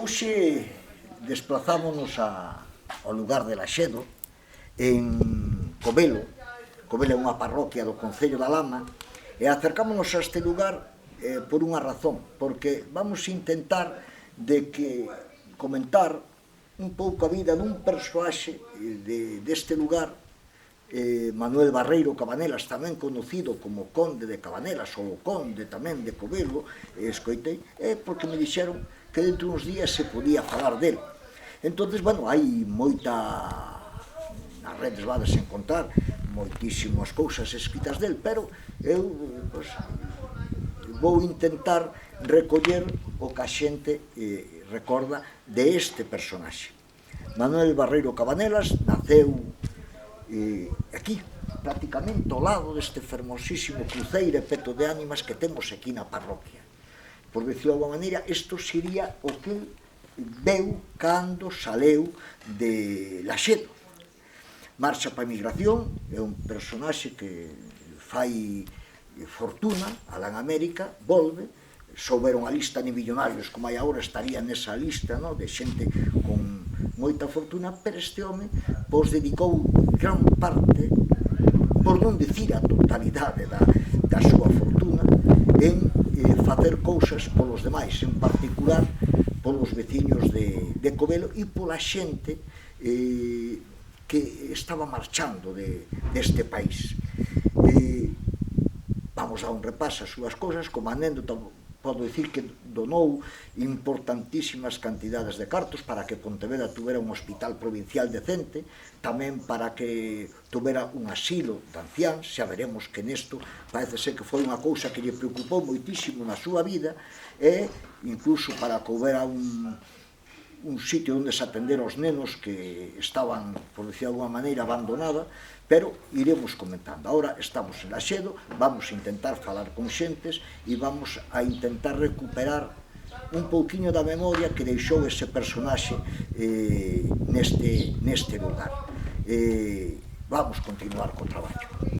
Hoxe desplazámonos ao lugar de Laxedo, en Covelo. Covelo é unha parroquia do Concello da Lama, e acercámonos a este lugar por unha razón, porque vamos intentar comentar un pouco a vida dun persoaxe deste lugar, Manuel Barreiro Cabanelas, tamén conocido como Conde de Cabanelas ou Conde tamén de Covelo, escoitei, porque me dixeron que dentro uns días se podía falar del. Entonces, bueno, hai nas redes vades a encontrar moitísimas cousas escritas del, pero eu vou intentar recoller o que a xente recorda de este personaxe. Manuel Barreiro Cabanelas naceu aquí, prácticamente ao lado deste fermosísimo cruceiro e peto de ánimas que temos aquí na parroquia. Por decirlo de alguma maneira, isto sería o que veu cando saleu de Laxedo. Marcha para a emigración, é un personaxe que fai fortuna alá en América, volve, souberon a lista de millonarios como hai agora, estaría nesa lista de xente con moita fortuna, pero este home dedicou gran parte, por non dicir a totalidade da súa fortuna, en facer cousas polos demais, en particular polos veciños de Covelo e pola xente que estaba marchando deste país. Vamos a un repaso as súas cousas. Como anécdota podo dicir que donou importantísimas cantidades de cartos para que Pontevedra tuvera un hospital provincial decente, tamén para que tuvera un asilo de anciáns. Xa veremos que nesto parece ser que foi unha cousa que lle preocupou moitísimo na súa vida, e incluso para que houbera un sitio onde se atender aos nenos que estaban, por decir de alguma maneira, abandonados, pero iremos comentando. Ahora estamos en Laxedo, vamos a intentar falar con xentes e vamos a intentar recuperar un pouquiño da memoria que deixou ese personaxe neste lugar. Vamos continuar co traballo.